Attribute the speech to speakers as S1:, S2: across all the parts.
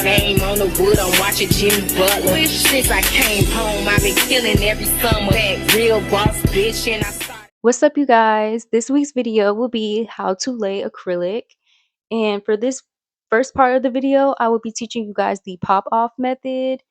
S1: game on the wood, I'm watching Jimmy Butler. Since I came home, I've been killing every summer. That real boss bitch, and I started.
S2: What's up, you guys? This week's video will be how to lay acrylic. And for this first part of the video, I will be teaching you guys the pop off method.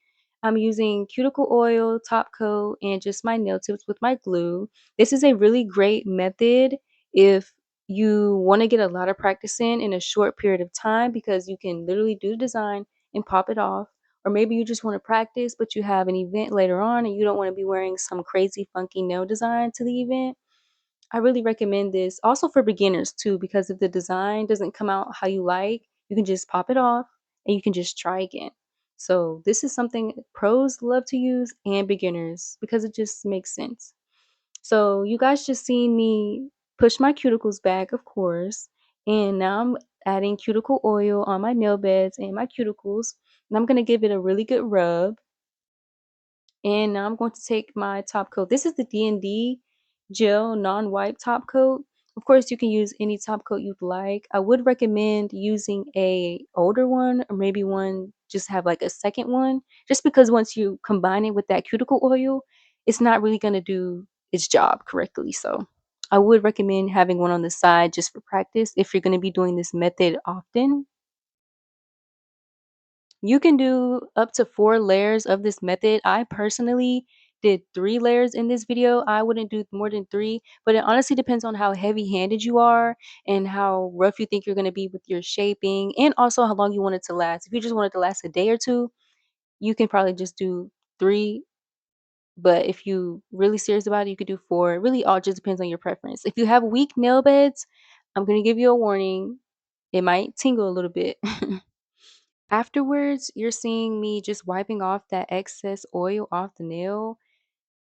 S2: I'm using cuticle oil, top coat, and just my nail tips with my glue. This is a really great method if you want to get a lot of practice in a short period of time, because you can literally do the design and pop it off. Or maybe you just want to practice, but you have an event later on and you don't want to be wearing some crazy funky nail design to the event. I really recommend this also for beginners too, because if the design doesn't come out how you like, you can just pop it off and you can just try again. So this is something pros love to use and beginners, because it just makes sense. So you guys just seen me push my cuticles back, of course, and now I'm adding cuticle oil on my nail beds and my cuticles, and I'm going to give it a really good rub. And now I'm going to take my top coat. This is the D&D gel non-wipe top coat. Of course, you can use any top coat you'd like. I would recommend using a older one, or maybe one just have like a second one, just because once you combine it with that cuticle oil, it's not really going to do its job correctly. So I would recommend having one on the side just for practice if you're going to be doing this method often. You can do up to 4 layers of this method. I personally did 3 layers in this video. I wouldn't do more than 3, but it honestly depends on how heavy-handed you are and how rough you think you're gonna be with your shaping, and also how long you want it to last. If you just want it to last a day or 2, you can probably just do 3, but if you really serious about it, you could do 4. It really all just depends on your preference. If you have weak nail beds, I'm gonna give you a warning. It might tingle a little bit. Afterwards, you're seeing me just wiping off that excess oil off the nail.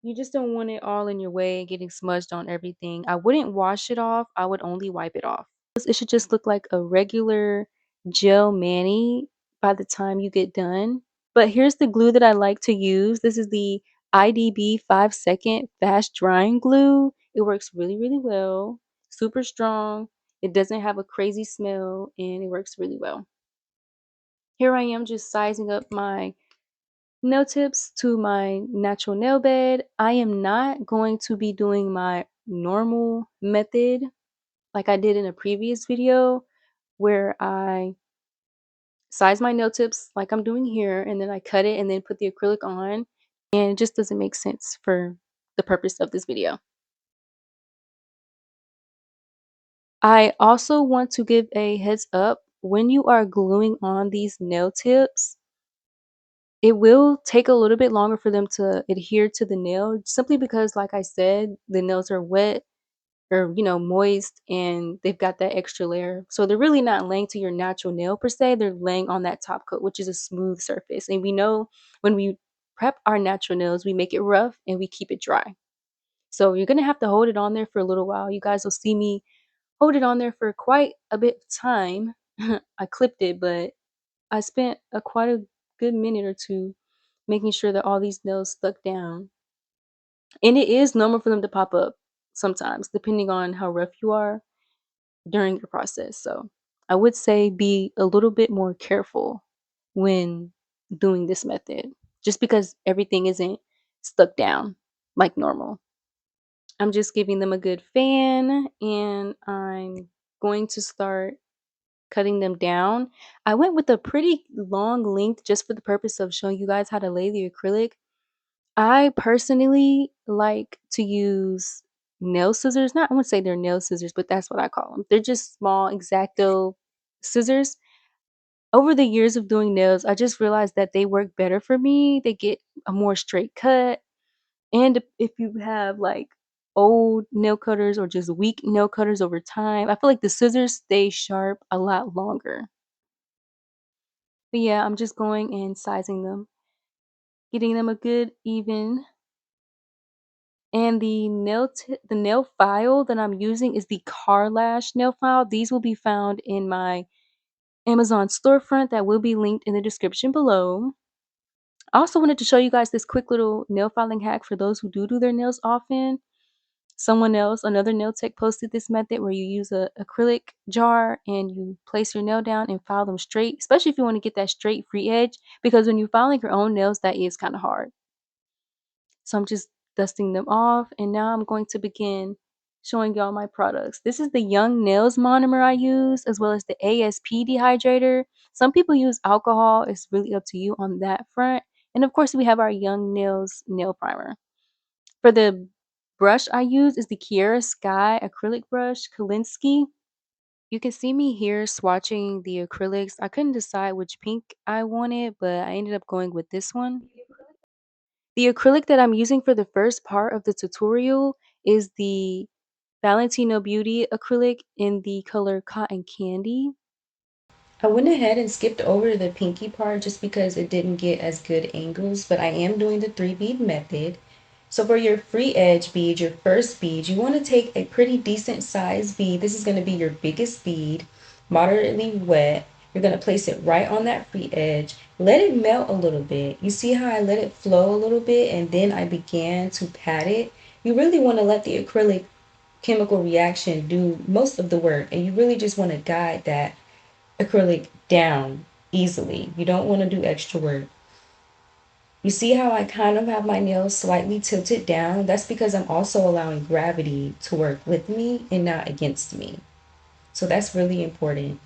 S2: You just don't want it all in your way and getting smudged on everything. I wouldn't wash it off, I would only wipe it off. It should just look like a regular gel mani by the time you get done. But here's the glue that I like to use. This is the IDB 5-second fast drying glue. It works really, really well. Super strong. It doesn't have a crazy smell and it works really well. Here I am just sizing up my nail tips to my natural nail bed. I am not going to be doing my normal method like I did in a previous video, where I size my nail tips like I'm doing here and then I cut it and then put the acrylic on, and it just doesn't make sense for the purpose of this video. I also want to give a heads up: when you are gluing on these nail tips, it will take a little bit longer for them to adhere to the nail, simply because, like I said, the nails are wet or, moist, and they've got that extra layer. So they're really not laying to your natural nail per se. They're laying on that top coat, which is a smooth surface. And we know when we prep our natural nails, we make it rough and we keep it dry. So you're going to have to hold it on there for a little while. You guys will see me hold it on there for quite a bit of time. I clipped it, but I spent quite a good minute or two making sure that all these nails stuck down. And it is normal for them to pop up sometimes, depending on how rough you are during your process. So I would say be a little bit more careful when doing this method, just because everything isn't stuck down like normal. I'm just giving them a good fan and I'm going to start cutting them down. I went with a pretty long length just for the purpose of showing you guys how to lay the acrylic. I personally like to use nail scissors. Not, I wouldn't say they're nail scissors, but that's what I call them. They're just small X-Acto scissors. Over the years of doing nails, I just realized that they work better for me. They get a more straight cut. And if you have like old nail cutters or just weak nail cutters over time, I feel like the scissors stay sharp a lot longer. But yeah, I'm just going and sizing them, getting them a good even. And the nail file that I'm using is the car lash nail file. These will be found in my Amazon storefront that will be linked in the description below. I also wanted to show you guys this quick little nail filing hack for those who do their nails often. Someone else, another nail tech, posted this method where you use a acrylic jar and you place your nail down and file them straight, especially if you want to get that straight free edge, because when you're filing your own nails, that is kind of hard. So I'm just dusting them off, and now I'm going to begin showing y'all my products. This is the Young Nails monomer I use, as well as the ASP dehydrator. Some people use alcohol. It's really up to you on that front. And of course, we have our Young Nails nail primer. For the brush I use is the Kiara Sky acrylic brush, Kalinsky. You can see me here swatching the acrylics. I couldn't decide which pink I wanted, but I ended up going with this one. The acrylic that I'm using for the first part of the tutorial is the Valentino Beauty acrylic in the color Cotton Candy. I went ahead and skipped over the pinky part just because it didn't get as good angles, but I am doing the 3 bead method. So for your free edge bead, your first bead, you want to take a pretty decent size bead. This is going to be your biggest bead, moderately wet. You're going to place it right on that free edge. Let it melt a little bit. You see how I let it flow a little bit and then I began to pat it? You really want to let the acrylic chemical reaction do most of the work, and you really just want to guide that acrylic down easily. You don't want to do extra work. You see how I kind of have my nails slightly tilted down? That's because I'm also allowing gravity to work with me and not against me. So that's really important.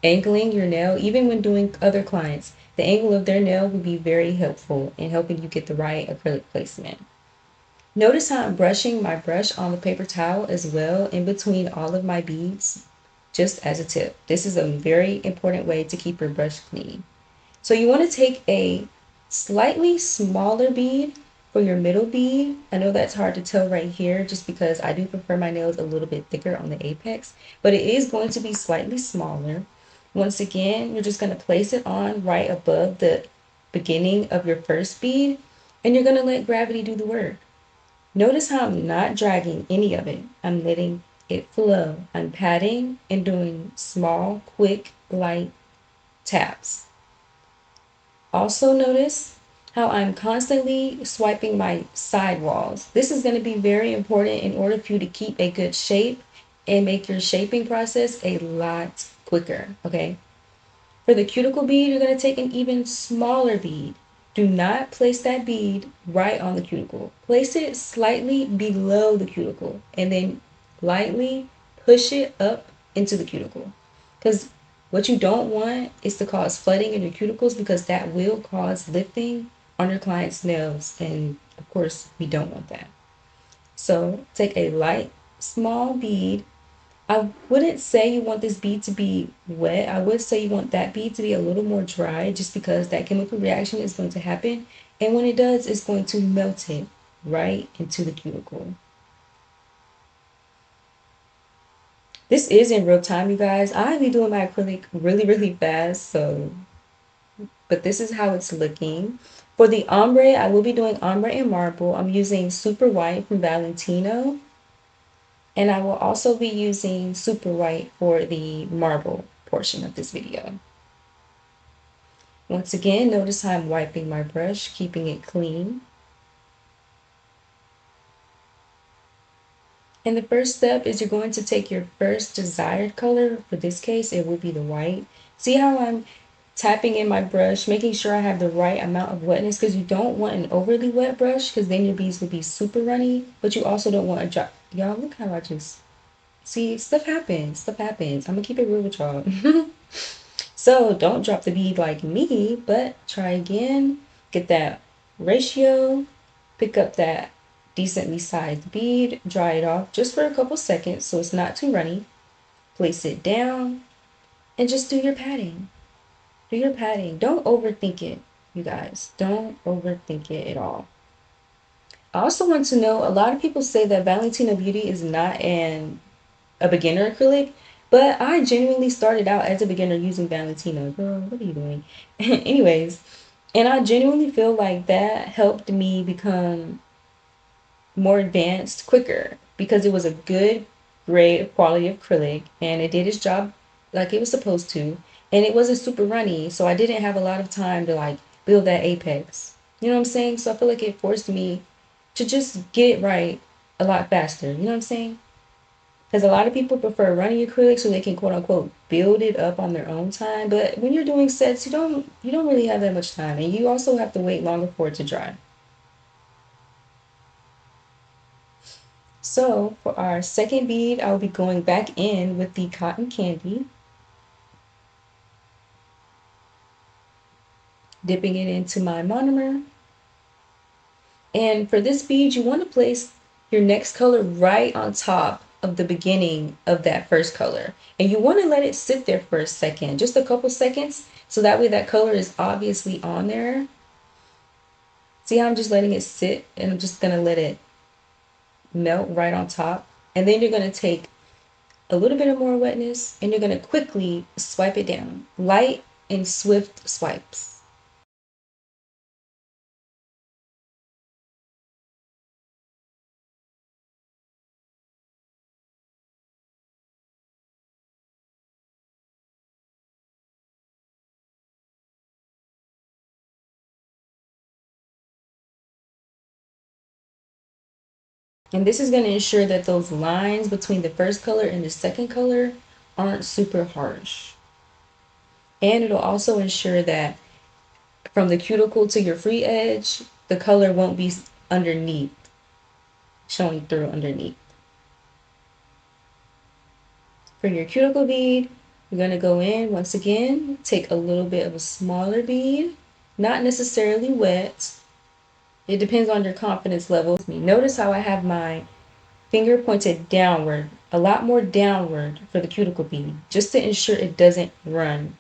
S2: Angling your nail, even when doing other clients, the angle of their nail will be very helpful in helping you get the right acrylic placement. Notice how I'm brushing my brush on the paper towel as well in between all of my beads, just as a tip. This is a very important way to keep your brush clean. So you want to take a slightly smaller bead for your middle bead. I know that's hard to tell right here just because I do prefer my nails a little bit thicker on the apex, but it is going to be slightly smaller. Once again, you're just going to place it on right above the beginning of your first bead, and you're going to let gravity do the work. Notice how I'm not dragging any of it. I'm letting it flow. I'm patting and doing small, quick, light taps. Also notice how I'm constantly swiping my side walls. This is going to be very important in order for you to keep a good shape and make your shaping process a lot quicker, okay? For the cuticle bead, you're going to take an even smaller bead. Do not place that bead right on the cuticle. Place it slightly below the cuticle and then lightly push it up into the cuticle. Because what you don't want is to cause flooding in your cuticles, because that will cause lifting on your client's nails. And of course, we don't want that. So take a light, small bead. I wouldn't say you want this bead to be wet. I would say you want that bead to be a little more dry, just because that chemical reaction is going to happen. And when it does, it's going to melt it right into the cuticle. This is in real time, you guys. I be doing my acrylic really, really fast, but this is how it's looking. For the ombre, I will be doing ombre and marble. I'm using Super White from Valentino. And I will also be using Super White for the marble portion of this video. Once again, notice how I'm wiping my brush, keeping it clean. And the first step is you're going to take your first desired color. For this case, it will be the white. See how I'm tapping in my brush, making sure I have the right amount of wetness, because you don't want an overly wet brush, because then your beads will be super runny, but you also don't want a drop. Y'all, look how I just, see, stuff happens, stuff happens. I'm gonna keep it real with y'all. So don't drop the bead like me, but try again. Get that ratio, pick up that decently sized bead, dry it off just for a couple seconds so it's not too runny. Place it down and just do your patting. Do your patting. Don't overthink it, you guys. Don't overthink it at all. I also want to know, a lot of people say that Valentino Beauty is not a beginner acrylic, but I genuinely started out as a beginner using Valentino. Girl, what are you doing? Anyways, and I genuinely feel like that helped me become more advanced quicker, because it was a good grade of quality of acrylic and it did its job like it was supposed to, and it wasn't super runny, so I didn't have a lot of time to like build that apex. You know what I'm saying? So I feel like it forced me to just get it right
S3: a lot faster. You know what I'm saying? Because a lot of people prefer running acrylic so they can quote unquote build it up on their own time. But when you're doing sets, you don't really have that much time, and you also have to wait longer for it to dry. So for our second bead, I'll be going back in with the cotton candy, dipping it into my monomer. And for this bead, you want to place your next color right on top of the beginning of that first color. And you want to let it sit there for a second, just a couple seconds, so that way that color is obviously on there. See how I'm just letting it sit, and I'm just going to let it melt right on top. And then you're going to take a little bit of more wetness and you're going to quickly swipe it down. Light and swift swipes. And this is going to ensure that those lines between the first color and the second color aren't super harsh. And it'll also ensure that from the cuticle to your free edge, the color won't be underneath, showing through underneath. For your cuticle bead, you're going to go in once again, take a little bit of a smaller bead, not necessarily wet. It depends on your confidence level. Notice how I have my finger pointed downward, a lot more downward for the cuticle bead, just to ensure it doesn't run.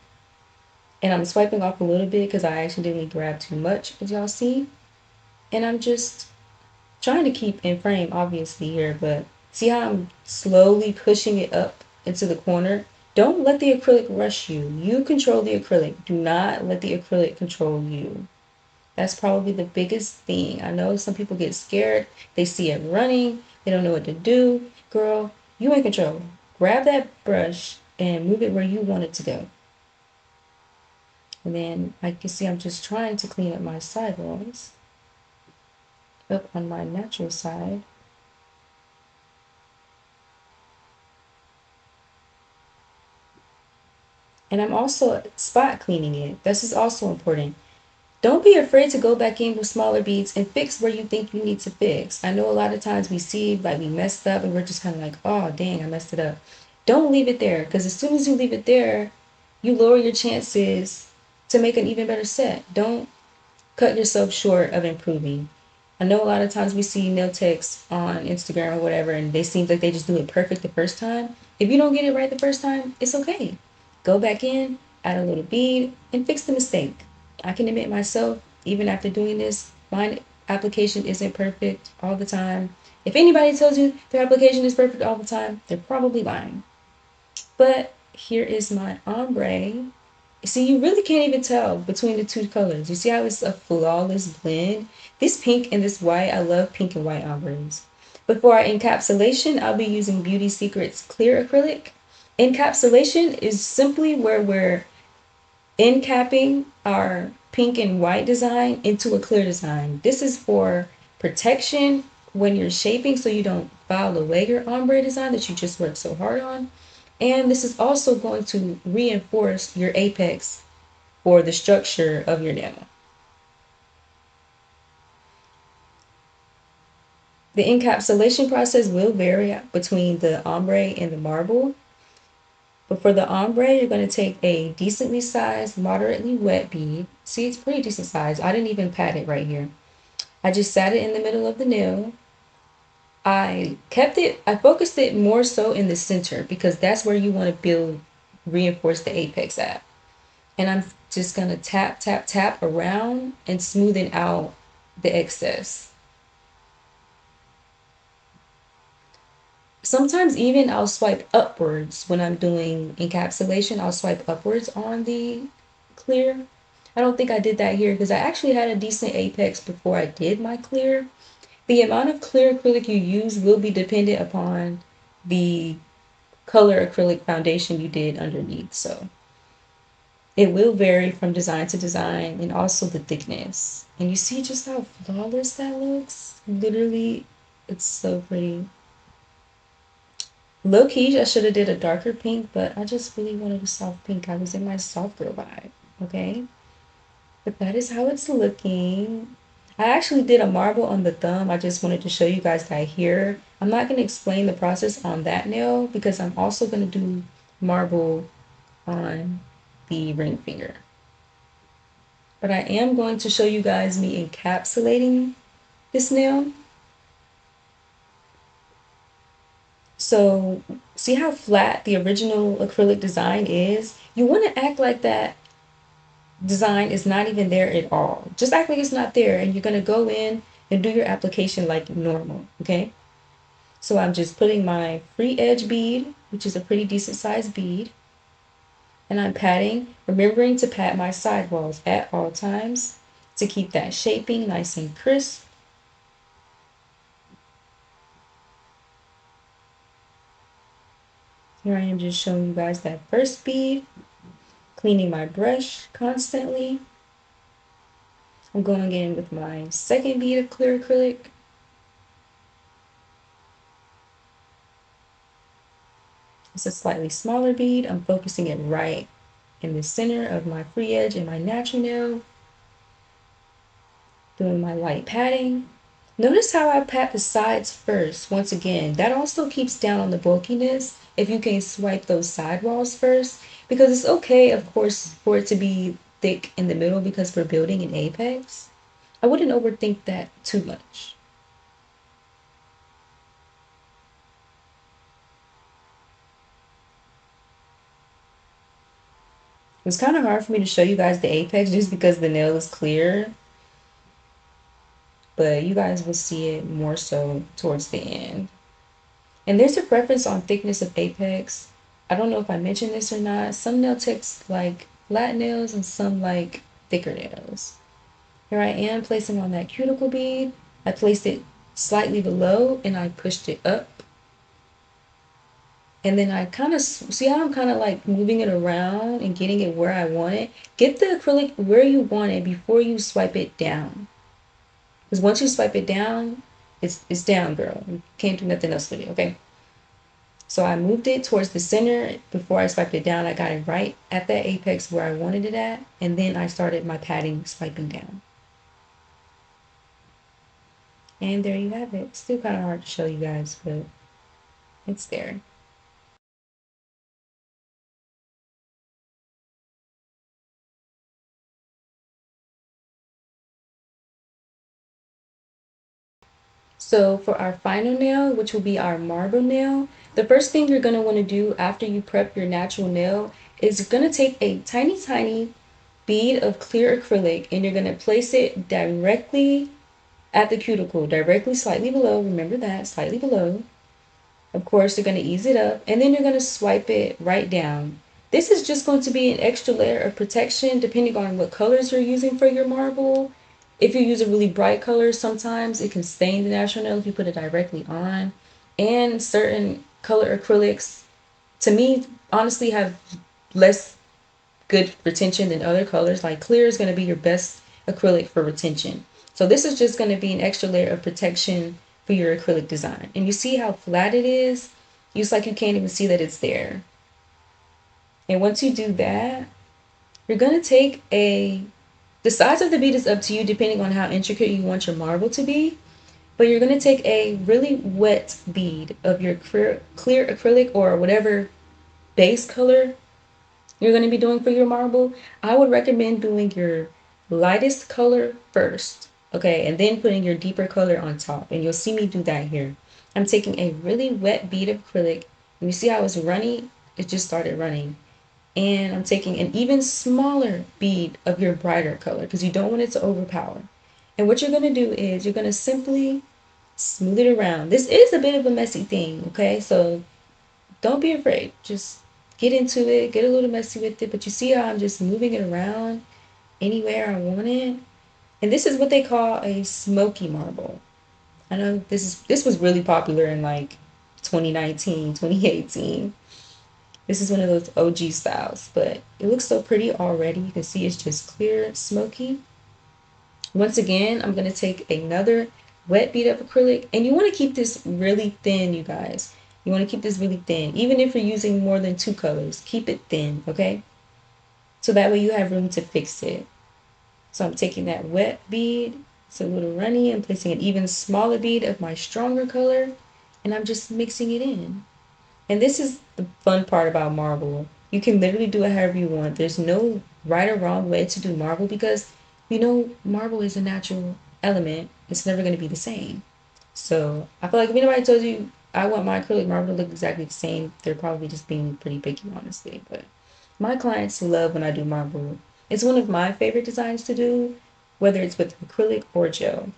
S3: And I'm swiping off a little bit because I accidentally grabbed too much, as y'all see. And I'm just trying to keep in frame, obviously, here, but see how I'm slowly pushing it up into the corner? Don't let the acrylic rush you. You control the acrylic. Do not let the acrylic control you. That's probably the biggest thing. I know some people get scared. They see it running. They don't know what to do. Girl, you in control. Grab that brush and move it where you want it to go. And then I can see I'm just trying to clean up my sidewalls up on my natural side. And I'm also spot cleaning it. This is also important. Don't be afraid to go back in with smaller beads and fix where you think you need to fix. I know a lot of times we see like we messed up and we're just kind of like, oh, dang, I messed it up. Don't leave it there, because as soon as you leave it there, you lower your chances to make an even better set. Don't cut yourself short of improving. I know a lot of times we see nail techs on Instagram or whatever, and they seem like they just do it perfect the first time. If you don't get it right the first time, it's okay. Go back in, add a little bead, and fix the mistake. I can admit myself, even after doing this, my application isn't perfect all the time. If anybody tells you their application is perfect all the time, they're probably lying. But here is my ombre. See, you really can't even tell between the two colors. You see how it's a flawless blend? This pink and this white, I love pink and white ombres. But for our encapsulation, I'll be using Beauty Secret's clear acrylic. Encapsulation is simply where we're encapping our pink and white design into a clear design. This is for protection when you're shaping so you don't file away your ombre design that you just worked so hard on. And this is also going to reinforce your apex for the structure of your nail. The encapsulation process will vary between the ombre and the marble. But for the ombre, you're going to take a decently sized, moderately wet bead. See, it's pretty decent size. I didn't even pat it right here. I just sat it in the middle of the nail. I focused it more so in the center because that's where you want to reinforce the apex at. And I'm just going to tap, tap, tap around and smoothing out the excess. Sometimes even I'll swipe upwards when I'm doing encapsulation. I'll swipe upwards on the clear. I don't think I did that here because I actually had a decent apex before I did my clear. The amount of clear acrylic you use will be dependent upon the color acrylic foundation you did underneath. So it will vary from design to design, and also the thickness. And you see just how flawless that looks? Literally, It's so pretty. Low key, I should have did a darker pink, but I just really wanted a soft pink. I was in my soft girl vibe, okay? But that is how it's looking. I actually did a marble on the thumb. I just wanted to show you guys that here. I'm not going to explain the process on that nail because I'm also going to do marble on the ring finger. But I am going to show you guys me encapsulating this nail. So see how flat the original acrylic design is? You want to act like that design is not even there at all. Just act like it's not there, and you're going to go in and do your application like normal, okay? So I'm just putting my free edge bead, which is a pretty decent sized bead, and I'm patting, remembering to pat my sidewalls at all times to keep that shaping nice and crisp. Here I am just showing you guys that first bead, cleaning my brush constantly. I'm going in with my second bead of clear acrylic. It's a slightly smaller bead. I'm focusing it right in the center of my free edge and my natural nail, doing my light patting. Notice how I pat the sides first. Once again, that also keeps down on the bulkiness if you can swipe those sidewalls first, because it's okay, of course, for it to be thick in the middle because we're building an apex. I wouldn't overthink that too much. It's kind of hard for me to show you guys the apex just because the nail is clear, but you guys will see it more so towards the end. And there's a preference on thickness of apex. I don't know if I mentioned this or not. Some nail techs like flat nails and some like thicker nails. Here I am placing on that cuticle bead. I placed it slightly below and I pushed it up. And then I kind of see how I'm kind of like moving it around and getting it where I want it. Get the acrylic where you want it before you swipe it down. Because once you swipe it down, it's down, girl. You can't do nothing else with it, okay? So I moved it towards the center. Before I swiped it down, I got it right at that apex where I wanted it at. And then I started my patting, swiping down. And there you have it. Still kind of hard to show you guys, but it's there. So for our final nail, which will be our marble nail, the first thing you're going to want to do after you prep your natural nail is you're going to take a tiny, tiny bead of clear acrylic and you're going to place it directly at the cuticle, directly slightly below. Remember that, slightly below. Of course, you're going to ease it up and then you're going to swipe it right down. This is just going to be an extra layer of protection depending on what colors you're using for your marble. If you use a really bright color, sometimes it can stain the natural nail if you put it directly on. And certain color acrylics, to me, honestly, have less good retention than other colors. Like clear is going to be your best acrylic for retention. So this is just going to be an extra layer of protection for your acrylic design. And you see how flat it is? It's like you can't even see that it's there. And once you do that, you're going to take the size of the bead is up to you depending on how intricate you want your marble to be. But you're going to take a really wet bead of your clear acrylic or whatever base color you're going to be doing for your marble. I would recommend doing your lightest color first, okay, and then putting your deeper color on top. And you'll see me do that here. I'm taking a really wet bead of acrylic, and you see how it's running? It just started running. And I'm taking an even smaller bead of your brighter color because you don't want it to overpower. And what you're going to do is you're going to simply smooth it around. This is a bit of a messy thing, okay? So don't be afraid. Just get into it, get a little messy with it. But you see how I'm just moving it around anywhere I want it? And this is what they call a smoky marble. I know this was really popular in like 2019, 2018. This is one of those OG styles, but it looks so pretty already. You can see it's just clear, smoky. Once again, I'm going to take another wet bead of acrylic. And you want to keep this really thin, you guys. You want to keep this really thin. Even if you're using more than 2 colors, keep it thin, okay? So that way you have room to fix it. So I'm taking that wet bead, it's a little runny, and placing an even smaller bead of my stronger color, and I'm just mixing it in. And this is the fun part about marble. You can literally do it however you want. There's no right or wrong way to do marble because you know marble is a natural element. It's never going to be the same. So I feel like if anybody tells you I want my acrylic marble to look exactly the same, they're probably just being pretty picky, honestly. But my clients love when I do marble. It's one of my favorite designs to do, whether it's with acrylic or gel.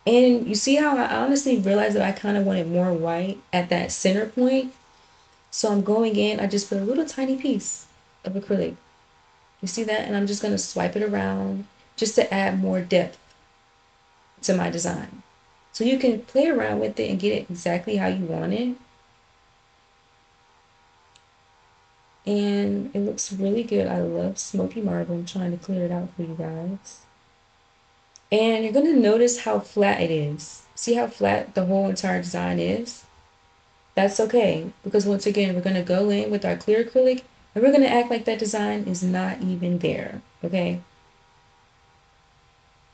S3: And you see how I honestly realized that I kind of wanted more white at that center point. So I'm going in, I just put a little tiny piece of acrylic. You see that? And I'm just going to swipe it around just to add more depth to my design. So you can play around with it and get it exactly how you want it. And it looks really good. I love smoky marble. I'm trying to clear it out for you guys. And you're going to notice how flat it is. See how flat the whole entire design is? That's okay, because once again, we're going to go in with our clear acrylic and we're going to act like that design is not even there, okay?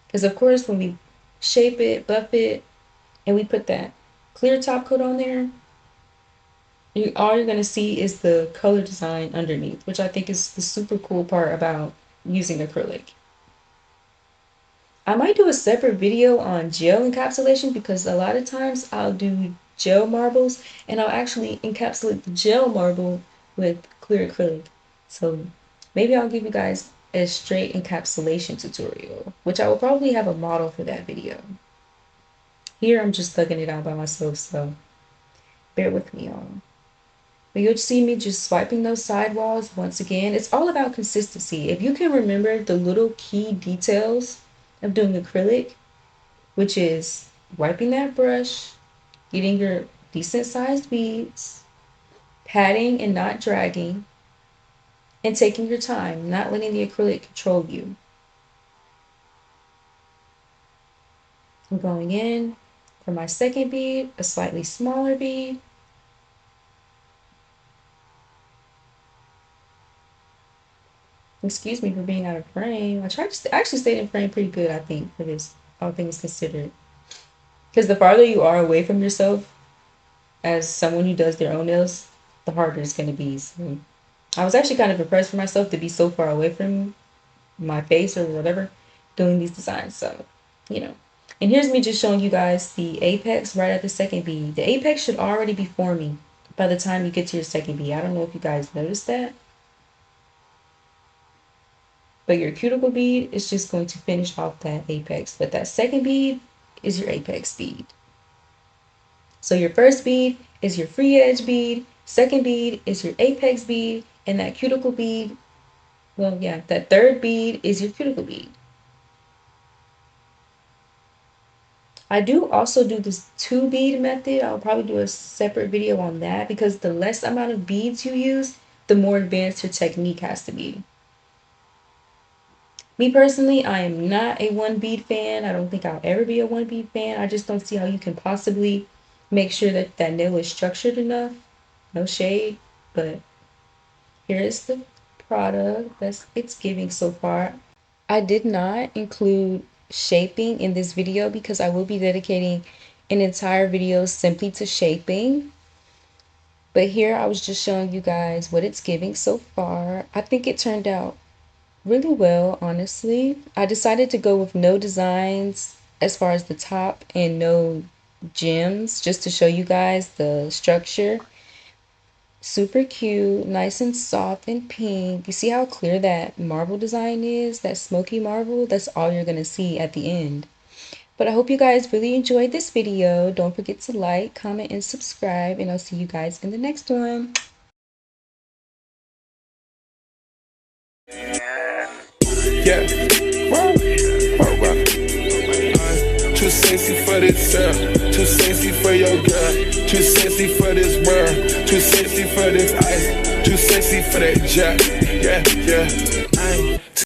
S3: Because of course, when we shape it, buff it, and we put that clear top coat on there, all you're going to see is the color design underneath, which I think is the super cool part about using acrylic. I might do a separate video on gel encapsulation because a lot of times I'll do gel marbles and I'll actually encapsulate the gel marble with clear acrylic. So maybe I'll give you guys a straight encapsulation tutorial, which I will probably have a model for that video. Here I'm just thugging it out by myself, so bear with me, y'all. But you'll see me just swiping those sidewalls once again. It's all about consistency. If you can remember the little key details of doing acrylic, which is wiping that brush, getting your decent sized beads, patting and not dragging, and taking your time, not letting the acrylic control you. I'm going in for my second bead, a slightly smaller bead. Excuse me for being out of frame. I tried to actually stay in frame pretty good, I think, for this, all things considered. Because the farther you are away from yourself as someone who does their own nails, the harder it's going to be. So I was actually kind of impressed with myself to be so far away from my face or whatever doing these designs. So, you know. And here's me just showing you guys the apex right at the second bead. The apex should already be forming by the time you get to your second bead. I don't know if you guys noticed that. But your cuticle bead is just going to finish off that apex. But that second bead is your apex bead. So your first bead is your free edge bead. Second bead is your apex bead. And that cuticle bead, well, yeah, that third bead is your cuticle bead. I do also do this 2-bead method. I'll probably do a separate video on that because the less amount of beads you use, the more advanced your technique has to be. Me personally, I am not a 1-bead fan. I don't think I'll ever be a 1-bead fan. I just don't see how you can possibly make sure that that nail is structured enough. No shade, but here is the product that's it's giving so far. I did not include shaping in this video because I will be dedicating an entire video simply to shaping. But here I was just showing you guys what it's giving so far. I think it turned out really well, honestly. I decided to go with no designs as far as the top and no gems just to show you guys the structure. Super cute, nice and soft and pink. You see how clear that marble design is? That smoky marble? That's all you're gonna see at the end. But I hope you guys really enjoyed this video. Don't forget to like, comment, and subscribe, and I'll see you guys in the next one.
S4: Yeah, too sexy for this girl, too sexy for your girl, too sexy for this world, too sexy for this ice, too sexy for that jack. Yeah, yeah.